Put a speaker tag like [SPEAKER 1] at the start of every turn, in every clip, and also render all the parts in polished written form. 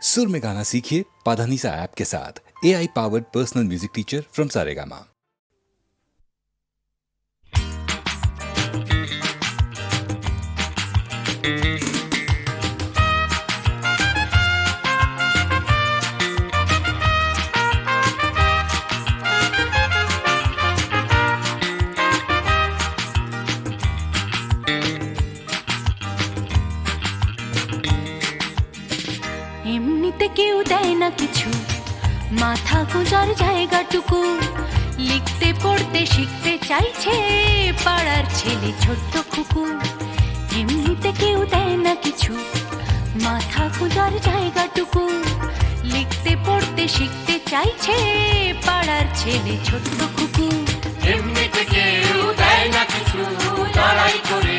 [SPEAKER 1] सुर में गाना सीखिए पाधानीसा ऐप के साथ। AI powered personal music teacher from Saregama.
[SPEAKER 2] এমনিতে কেউ দেয় না কিছু, মাথা গোজার জায়গাটুকু। লিখতে পড়তে শিখতে চাইছে পাড়ার ছেলে ছোট্ট খুকু। এমনিতে কেউ দেয় না কিছু, মাথা গোজার জায়গাটুকু। লিখতে পড়তে শিখতে চাইছে পাড়ার ছেলে ছোট্ট খুকু।
[SPEAKER 3] এমনিতে কেউ দেয় না কিছু, লড়াই করে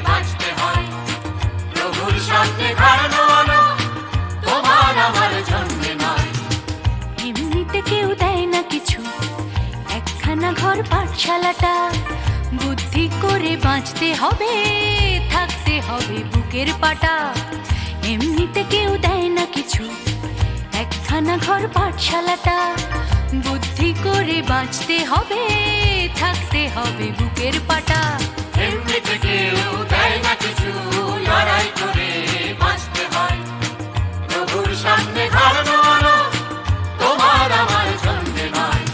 [SPEAKER 3] বাঁচতে হয়। প্রভুর সামনে হারানো আলো তোমার আমার জন্য নয়।
[SPEAKER 2] এমনিতে কেউ দেয় না কিছু, একখানা ঘর পাঠশালাটা। বুদ্ধি করে বাঁচতে হবে, থাকতে হবে বুকের পাটা। এমনিতে কেউ দেয় না কিছু, একখানা ঘর পাঠশালাটা। বুদ্ধি করে বাঁচতে হবে, থাকতে হবে বুকের পাটা।
[SPEAKER 3] এমনিতে কেউ দেয় না কিছু, লড়াই করে বাঁচতে হয়। প্রভুর সামনে হারানো আলো তোমার আমার জন্য নয়।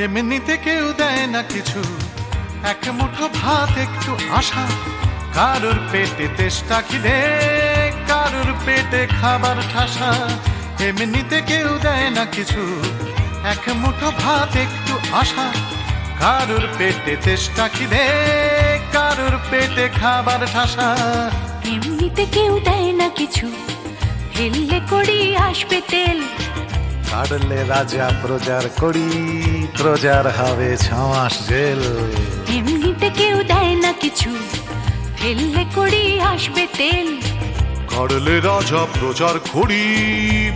[SPEAKER 4] এমনিতে কেউ দেয় না কিছু, এক মুঠো ভাত একটু আশা। কারোর পেটে তেষ্টা খিদে, কারোর পেটে খাবার ঠাসা। এমনিতে কেউ দেয় না কিছু, এক মুঠো ভাত একটু আশা। কারোর পেটে তেষ্টা খিদে, কারোর পেটে খাবার ঠাসা।
[SPEAKER 2] এমনিতে কেউ দেয় না কিছু, ফেললে করি আসবে তেল।
[SPEAKER 4] কাটলে রাজা প্রজার করি, প্রজার হবে 6 মাস জেল।
[SPEAKER 2] এমনিতে কেউ দেয় না কিছু, ফেললে করি আসবে তেল।
[SPEAKER 4] কাটলে রাজা প্রজার করি,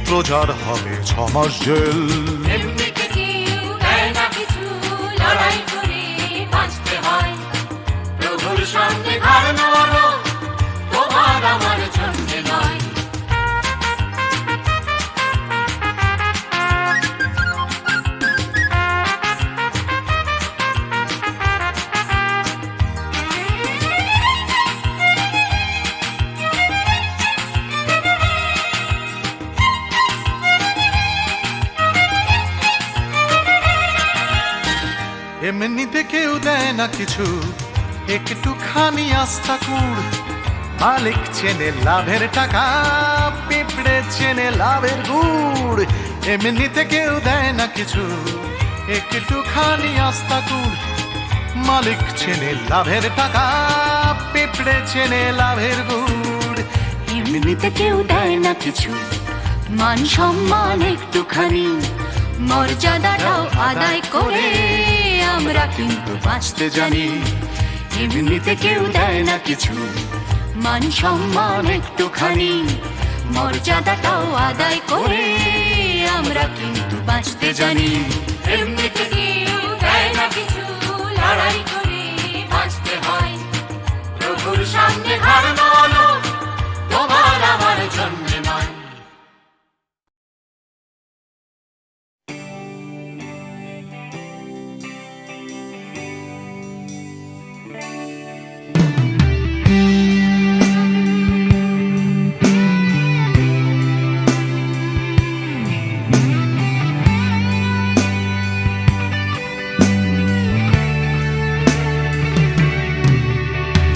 [SPEAKER 4] প্রজার হবে 6 মাস জেল।
[SPEAKER 3] এমনিতে কেউ দেয় না কিছু, লড়াই করে বাঁচতে হয়। প্রভুর সামনে হারানো আলো তোমার আমার জন্য নয়।
[SPEAKER 4] এমনিতে কেউ দেয় না কিছু, একটুখানি আস্থা কুড়। মালিক চেনে লাভের টাকা, পিঁপড়ে চেনে লাভের গুড়। এমনিতে কেউ দেয় না কিছু, একটুখানি আস্থা কুড়। মালিক চেনে লাভের টাকা, পিঁপড়ে চেনে লাভের গুড়।
[SPEAKER 2] এমনিতে কেউ দেয় না কিছু, মান সম্মান একটুখানি। মর্যাদাটাও আদায় করে আমরা কিন্তু বাঁচতে জানি। এমনিতে কেউ দেয় না কিছু, মান সম্মান একটুখানি। মর্যাদাটাও আদায় করে আমরা কিন্তু বাঁচতে জানি।
[SPEAKER 3] এমনিতে কেউ দেয় না কিছু, লড়াই করে বাঁচতে হয়। প্রভুর সামনে হারানো আলো তোমার আমার জন্য নয়।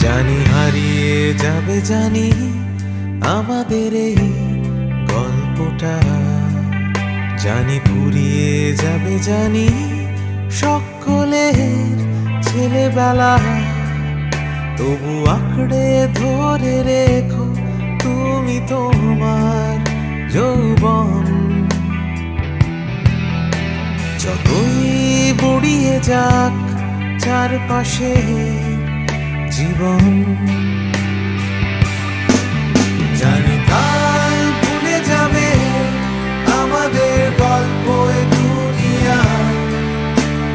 [SPEAKER 5] জানি হারিয়ে যাবে, জানি আমাদের এই গল্পটা। জানি ফুরিয়ে যাবে, জানি সকলের ছেলেবেলা। তবু আঁকড়ে ধরে রেখো তুমি তোমার যৌবন। যতই বুড়িয়ে যাক চারপাশে জীবন। জানি কাল ভুলে যাবে আমাদের গল্প এ দুনিয়া,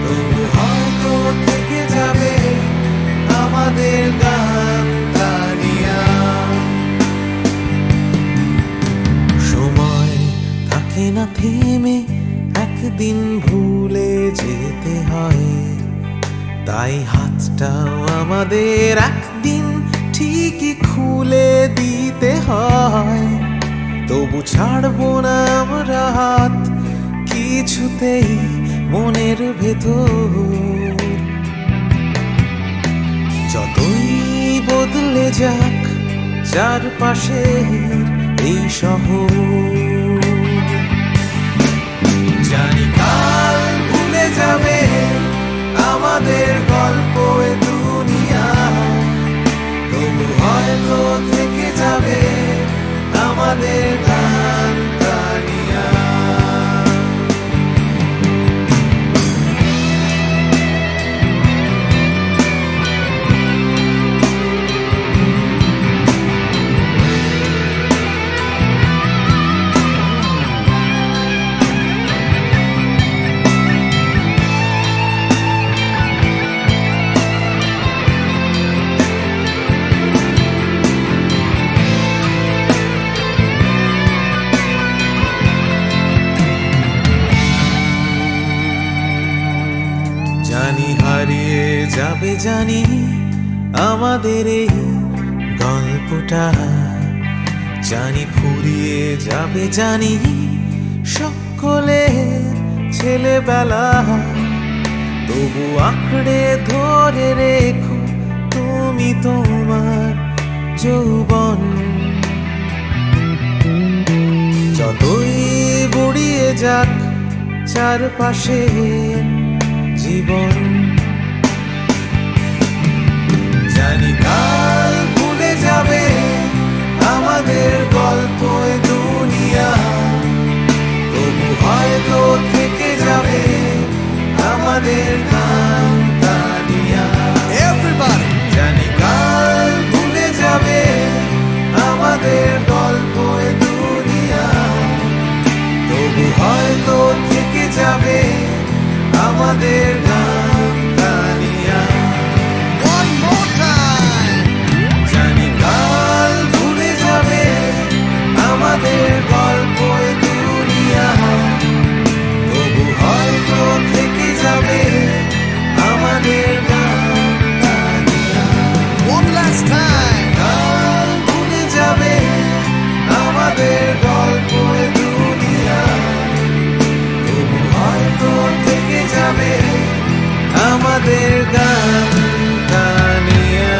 [SPEAKER 5] তবু হয়তো থেকে যাবে আমাদের গান গানিয়া। সময় থাকে না থেমে, একদিন ভুলে যেতে হয়, তাই হাতটাও আমাদের একদিন ঠিকই খুলে দিতে হয়। তবু ছাড়বো না আমরা হাত কিছুতেই মনের ভেতর। যতই বদলে যাক চারপাশের এই শহর, জানি কাল ভুলে যাবে আমাদের গল্প এ দুনিয়া, তবু হয়তো থেকে যাবে আমাদের গান গানিয়া। জানি হারিয়ে যাবে, জানি আমাদের এই গল্পটা, জানি ফুরিয়ে যাবে, জানি সকলে ছেলেবেলা, তবু আঁকড়ে ধরে রেখো তুমি তোমার যৌবন। যতই বুড়িয়ে যাক চারপাশে জীবন, জানি কাল ভুলে যাবে আমাদের গল্প এ দুনিয়া, তবু হয়তো থেকে যাবে আমাদের গান গানিয়া। Everybody! জানি কাল ভুলে যাবে আমাদের গল্প এ দুনিয়া, তবু হয়তো থেকে যাবে আমাদের গান গানিয়া। One more time! জানি কাল ভুলে যাবে আমাদের গল্প এ দুনিয়া, তবু হয়তো থেকে যাবে আমাদের গান গানিয়া। One last time! কাল ভুলে যাবে আমাদের গল্প এ দুনিয়া, তবু হয়তো থেকে যাবে আমাদের গান গানিয়া।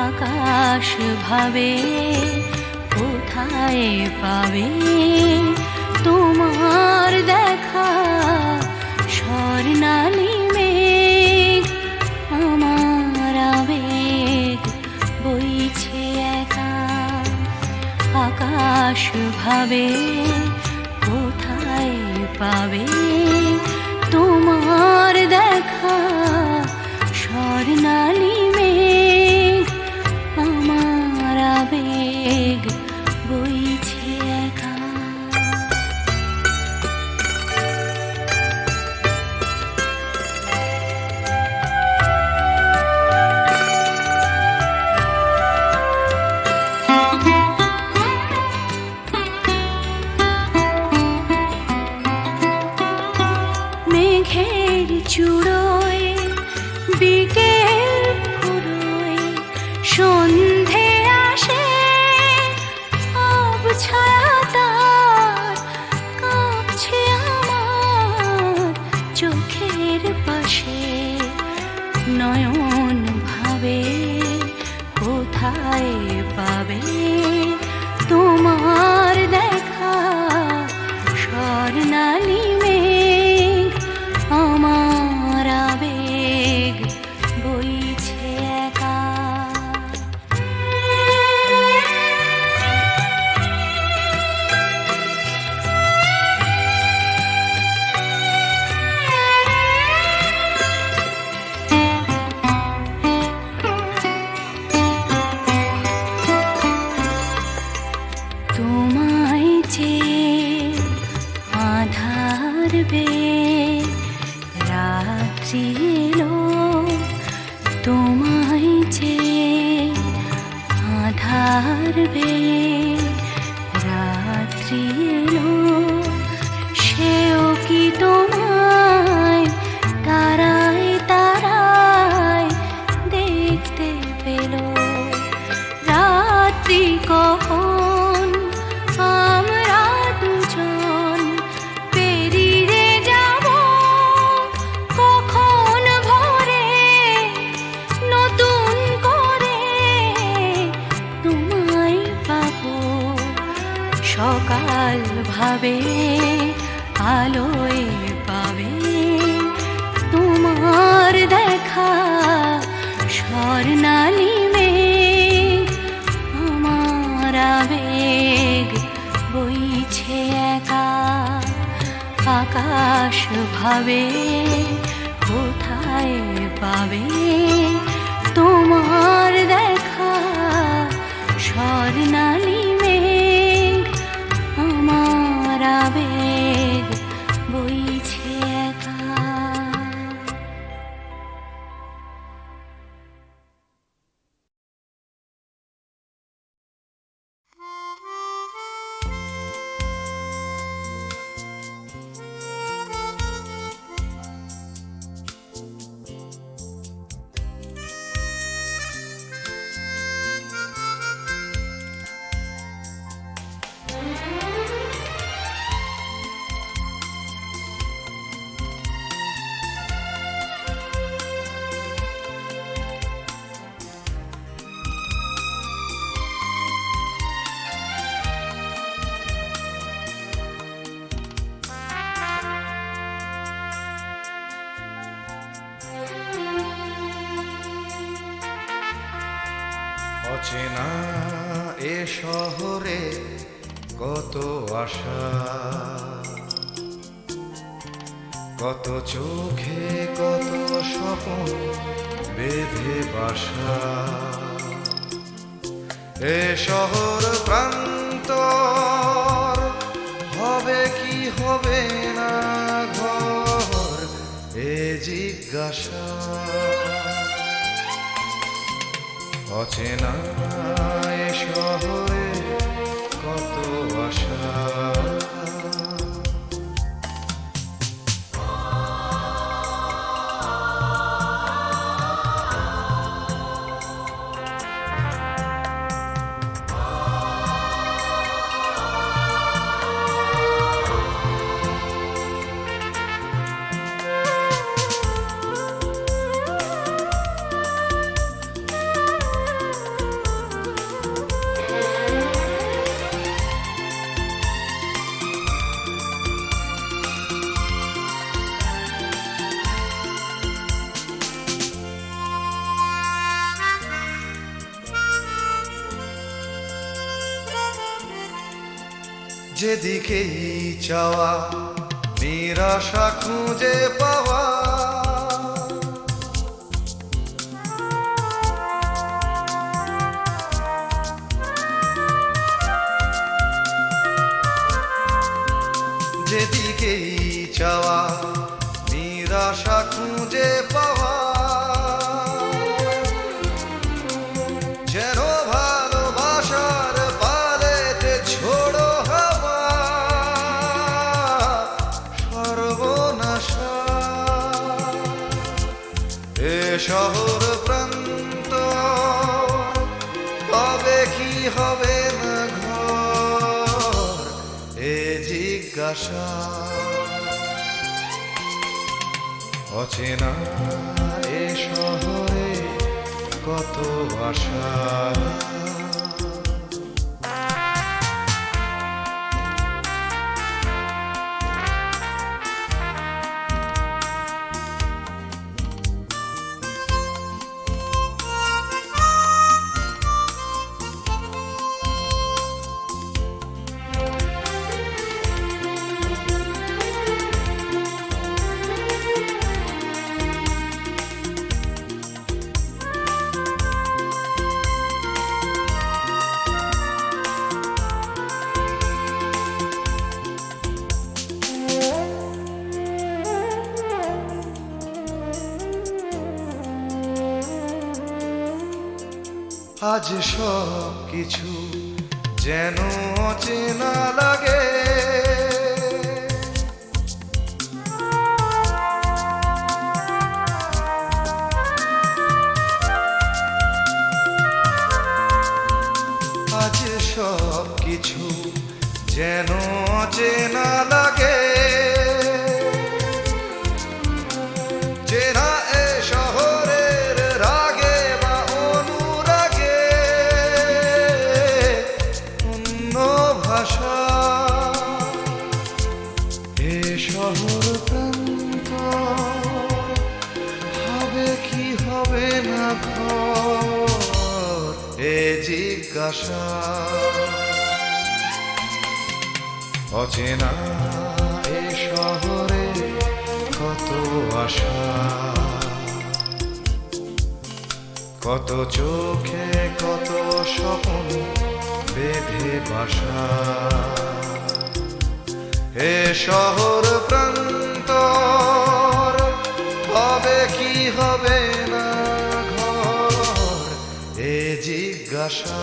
[SPEAKER 2] আকাশ ভাবে কোথায় পাবে তোমার দেখা, স্বর্ণালী মেঘ আমার আবেগ বইছে একা। আকাশ ভাবে কোথায় পাবে তোমার দেখা, স্বর্ণালী মেঘ বিকেল ফুরোয় সন্ধে আসে ছায়া তার কাঁপছে আমার চোখের পাশে নয়ন ভাবে কোথায় পাবে তোমার দেখা স্বর্ণালী মেঘ আমার আবেগ বইছে একা তোমায় চেয়ে আধার বেয়ে রাত্রি এলো তোমায় চেয়ে আধার বেয়ে রাত্রি এলো সেও কি তোমায় তারায় তারায় দেখতে পেল রাত্রি কখন আমরা দুজন পেরিয়ে যাব কখন ভোরে নতুন করে তোমায় পাবো সকাল ভাবে আলোয় পাবে তোমার দেখা স্বর্ণালী মেঘ আমার আবেগ বইছে একা আকাশ ভাবে কোথায় পাবে তোমার দেখা স্বর্ণালী মেঘ আমার আবেগ বইছে একা
[SPEAKER 5] অচেনা এ শহরে কত আশা কত চোখে কত স্বপ্ন বেঁধে বাসা এ শহর প্রান্তর হবে কি হবে না ঘর এ জিজ্ঞাসা অচেনা এ শহরে কত আশা যেদিকেই চাওয়া নিরাশা খুঁজে পাওয়া যেদিকেই চাওয়া নিরাশা খুঁজে পাওয়া যেন ভালোবাসার পালেতে ছোড়ো হাওয়া সর্বনাশা শহর প্রান্ত হবে কি হবে না ঘর এ জিজ্ঞাসা অচেনা এ শহরে কত আশা আজ সব কিছু যেন অচেনা লাগে আজ সব কিছু যেন অচেনা লাগে চেনা এ শহরের রাগে বা অনুরাগে অন্য ভাষা এ শহর প্রান্ত হবে কি হবে না ঘর এ জিজ্ঞাসা অচেনা এ শহরে কত আশা কত চোখে কত স্বপ্ন বেঁধে বাসা এ শহর প্রান্তর হবে কি হবে না ঘর এ জিজ্ঞাসা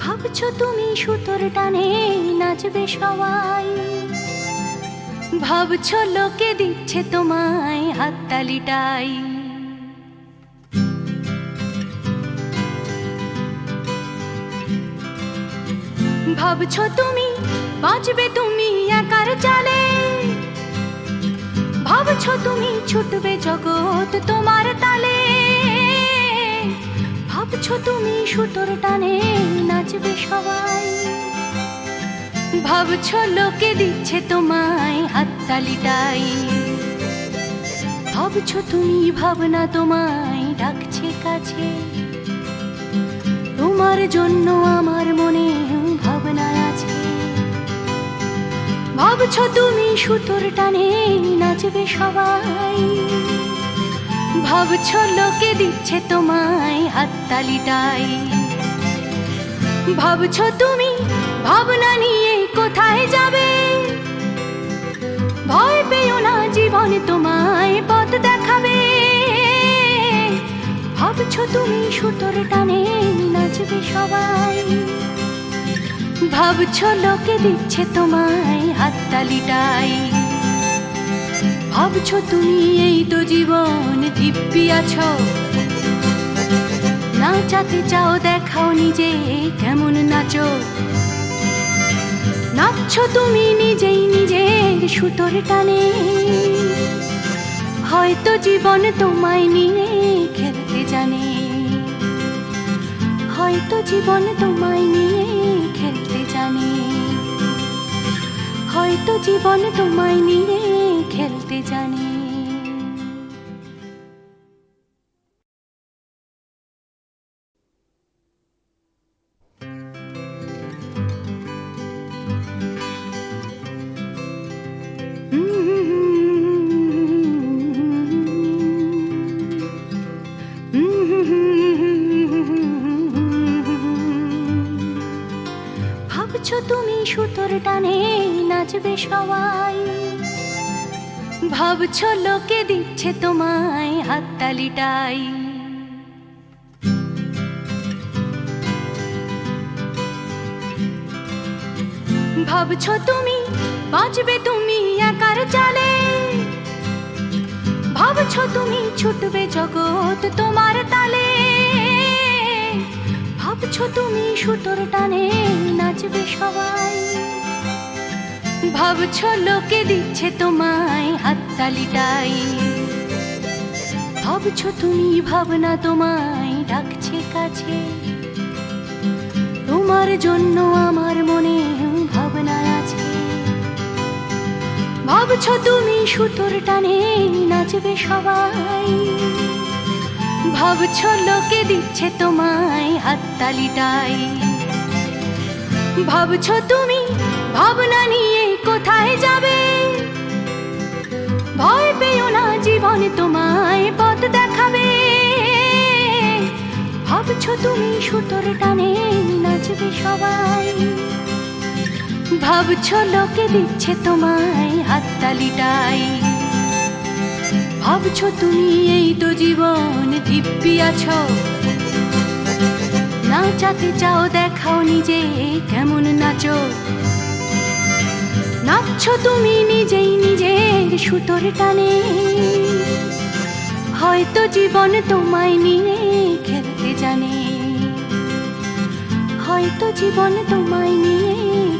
[SPEAKER 2] ভাবছো তুমি সুতোর টানে নাচবে সবাই, ভাবছো লোকে দিচ্ছে তোমায় হাততালিটাই। ভাবছো তুমি বাঁচবে তুমি একার চালে, ভাবছো তুমি ছুটবে জগৎ তোমার তালে। ভাবছো তুমি সুতোর টানে নাচবে সবাই, ভাবছো লোকে দিচ্ছে তোমায় হাততালিটাই। ভাবছো তুমি ভাবনা তোমায় ডাকছে কাছে, তোমার জন্য আমার মনে ভাবনা আছে। ভাবছো তুমি সুতোর টানে নাচবে সবাই, ভাবছো লোকে দিচ্ছে তোমায় হাততালিটাই। ভাবছো তুমি ভাবনা নিয়ে কোথায় যাবে, ভয় পেও না জীবন তোমায় পথ দেখাবে। ভাবছো তুমি সুতোর টানে নাচবে সবাই, ভাবছো লোকে দিচ্ছে তোমায় হাততালিটাই। ভাবছো তুমি এই তো জীবন দিব্যি আছো, নাচাতে চাও দেখাও নিজে কেমন নাচো। নাচছো তুমি নিজেই নিজের সুতোর টানে, হয়তো জীবন তোমায় নিয়ে খেলতে জানে। হয়তো জীবন তোমায় নিয়ে খেলতে জানে, হয়তো জীবন তোমায় নিয়ে খেলতে জানে। ভাবছো তুমি সুতোর টানে নাচবে সবাই, ভাবছো লোকে দিচ্ছে তোমায় হাততালিটাই। ভাবছো তুমি বাঁচবে তুমি একার চালে, ভাবছো তুমি ছুটবে জগৎ তোমার তালে, ভাবছো তুমি সুতোর টানে নাচবে সবাই, ভাবছো লোকে দিচ্ছে তোমায় হাততালিটাই। ভাবছো তুমি ভাবনা তোমায় ডাকছে কাছে, তোমার জন্য আমার মনে ভাবনা আছে। ভাবছো তুমি সুতোর টানে নাচবে সবাই, ভাবছো লোকে দিচ্ছে তোমায় হাততালিটাই। ভাবছো তুমি ভাবনা নিয়ে কোথায় যাবে, ভয় পেও না জীবন তোমায় পথ দেখাবে। ভাবছো তুমি সুতোর টানে নাচবে সবাই, ভাবছো লোকে দিচ্ছে তোমায় হাততালিটাই। ভাবছো তুমি এই তো জীবন দিব্যি আছো, নাচাতে চাও দেখাও নিজে কেমন নাচো। নাচছো তুমি নিজেই নিজের সুতোর টানে, হয়তো জীবন তোমায় নিয়ে খেলতে জানে, হয়তো জীবন তোমায় নিয়ে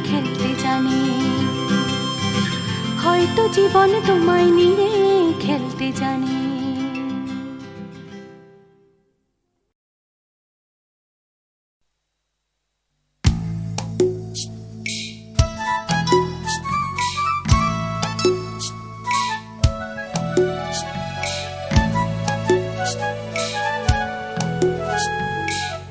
[SPEAKER 2] খেলতে জানে, হয়তো জীবন তোমায় নিয়ে খেলতে জানে।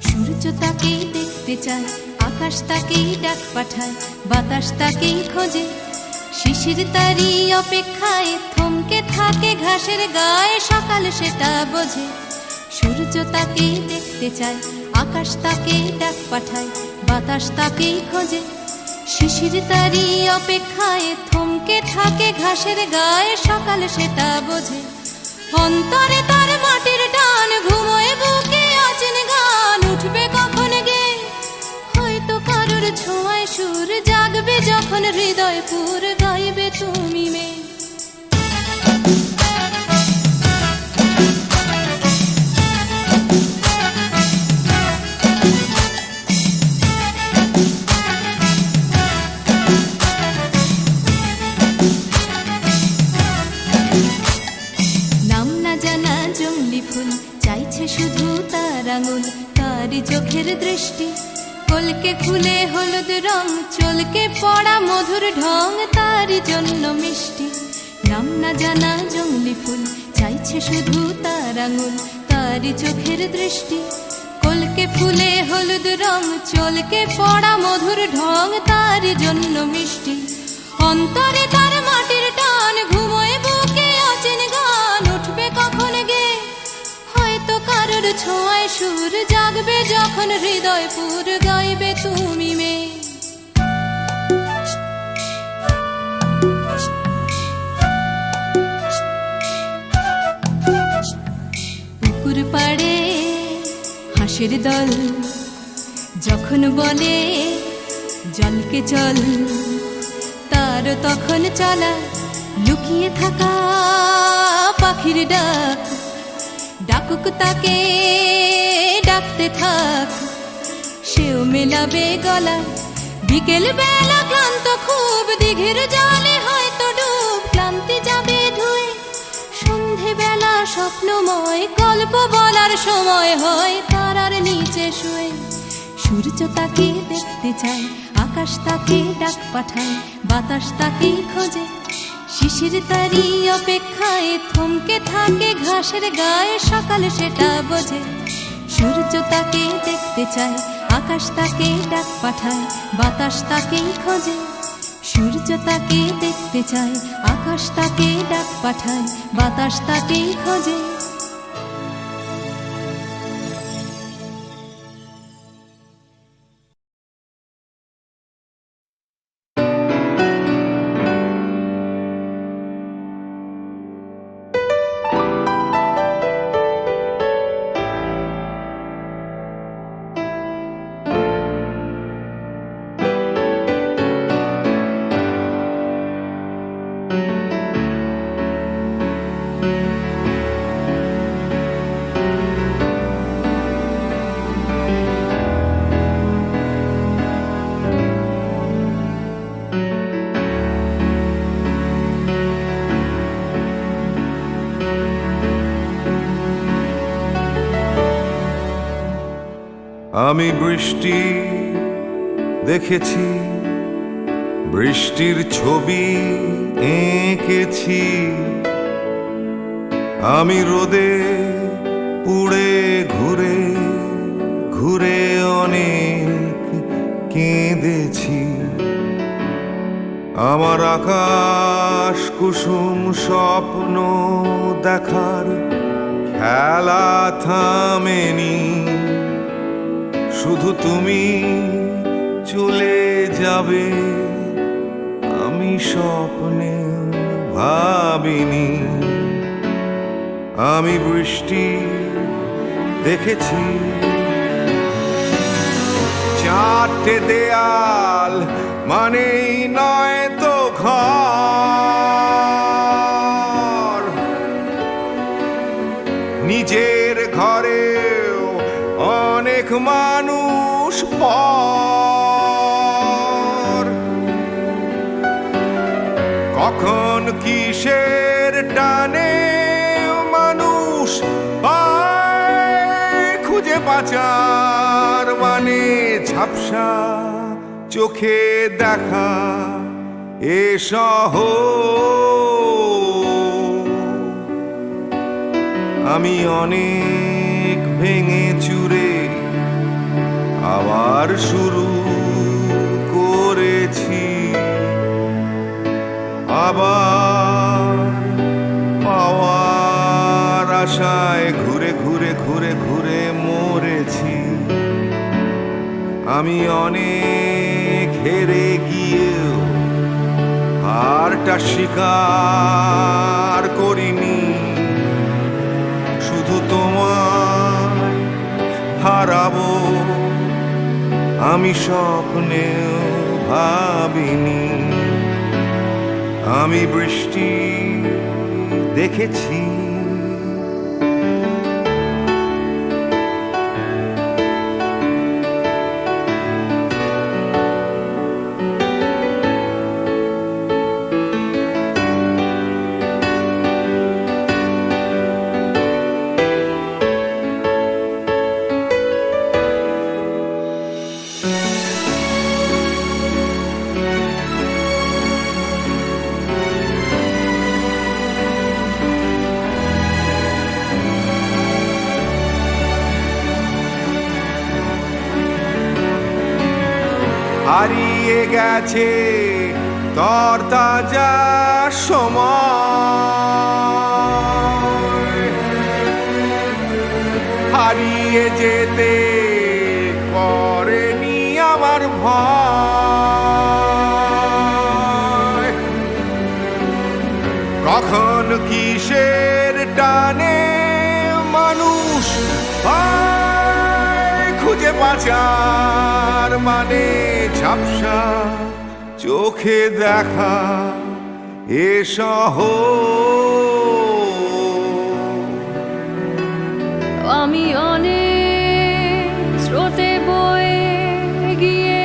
[SPEAKER 6] সূর্য তাকেই দেখতে চায়, আকাশ তাকেই ডাক পাঠায়, বাতাস তাকেই খোঁজে, শিশির তারই অপেক্ষায় থমকে থাকে ঘাসের গায়ে, সকাল সেটা বোঝে। সূর্য তাকেই দেখতে চায়, আকাশ তাকেই ডাক পাঠায়, বাতাস তাকেই খোঁজে, শিশির তারই অপেক্ষায় থমকে থাকে ঘাসের গায়ে, সকাল সেটা বোঝে। অন্তরে তার মাটির টান, ঘুমোয় বুকে অচেন গান, উঠবে কখন গে হয়তো কারোর ছোঁয়ায় সুর, জাগবে যখন হৃদয় পুর, গাইবে তুমি মে। নাম না জানা জংলি ফুল চাইছে শুধু তার আঙুল, তারই চোখের দৃষ্টি কলকে ফুলে হলুদ রং, চলকে পড়া মধুর ঢং, তারই জন্য মিষ্টি। নাম না জানা জংলি ফুল চাইছে শুধু তার আঙুল, তারই চোখের দৃষ্টি কলকে ফুলে হলুদ রং, চলকে পড়া মধুর ঢং, তারই জন্য মিষ্টি। অন্তরে তার মাটির টান, ঘুমোয় বুকে অচেন গান, উঠবে কখন গে হয়তো কারোর ছোঁয়ায় সুর, জাগবে যখন হৃদয় পুর, গাইবে তুমি মে। পুকুর পাড়ে হাঁসের দল যখন বলে জলকে চল, তার তখন চলা লুকিয়ে থাকা পাখির ডাক, ডাকুক তাকে ডাকতে থাক, সেও মেলাবে গলা। বিকেল বেলা ক্লান্ত খুব, দিঘির জলে হয়তো ডুব, ক্লান্তি যাবে ধুয়ে, সন্ধে বেলা স্বপ্নময়, গল্প বলার সময় হয় তারার নিচে শুয়ে। সূর্য তাকে দেখতে চায়, আকাশ তাকে ডাক পাঠায়, বাতাস তাকে খোঁজে, শিশির তারই অপেক্ষায় থমকে থাকে ঘাসের গায়ে, সকাল সেটা বোঝে। সূর্য তাকে দেখতে চায়, আকাশ তাকে ডাক পাঠায়, বাতাস তাকে খোঁজে, সূর্য তাকে দেখতে চায়, আকাশ তাকে ডাক পাঠায়, বাতাস তাকে খোঁজে।
[SPEAKER 5] আমি বৃষ্টি দেখেছি, বৃষ্টির ছবি এঁকেছি। আমি রোদে পুড়ে ঘুরে ঘুরে অনেক কেঁদেছি। আমার আকাশ কুসুম স্বপ্ন দেখার খেলা থামেনি। শুধু তুমি চলে যাবে আমি স্বপ্নে ভাবিনি। আমি বৃষ্টি দেখেছি, চারটে দেয়াল মানেই নয় তো ঘর। নিজের ঘরেও অনেক মানুষ পর। কখন কিসের টানে মানুষ পায় খুঁজে বাঁচার মানে। ঝাপসা চোখে দেখা এ শহর। আমি অনেক ভেঙে চুরে আবার শুরু করেছি। আবার পাওয়ার আশায় ঘুরে ঘুরে ঘুরে ঘুরে মরেছি। আমি অনেক হেরে গিয়েও হারটা স্বীকার করিনি। শুধু তোমায় হারাবো আমি স্বপ্নেও ভাবিনি। আমি বৃষ্টি দেখেছি, হারিয়ে গেছে তরতাজা সময়। হারিয়ে যেতে করেনি আমার ভয়। কখন কিসের টানে মানুষ পায় খুঁজে বাঁচার মানে। ঝাপসা চোখে দেখা এ শহর।
[SPEAKER 2] আমি অনেক স্রোতে বয়ে গিয়ে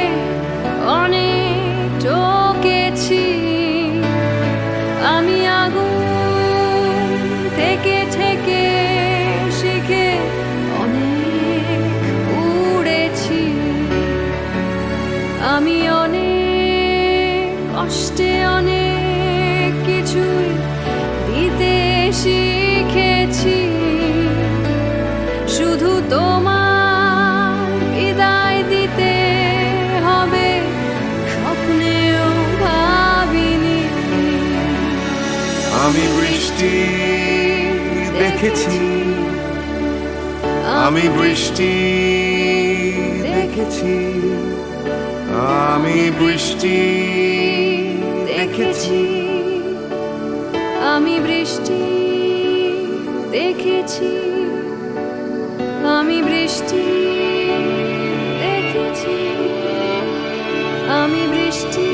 [SPEAKER 2] অনেক টকেছি। আমি আগুন থেকে থেকে শিখে অনেক পুড়েছি। আমি অনেক কষ্টে অনেক কিছুই দিতে শিখেছি। শুধু তোমার বিদায় দিতে হবে স্বপ্নেও ভাবিনি।
[SPEAKER 5] আমি বৃষ্টি দেখেছি, আমি বৃষ্টি দেখেছি। আমি বৃষ্টি দেখেছি,
[SPEAKER 2] আমি বৃষ্টি দেখেছি। আমি বৃষ্টি দেখেছি। আমি বৃষ্টি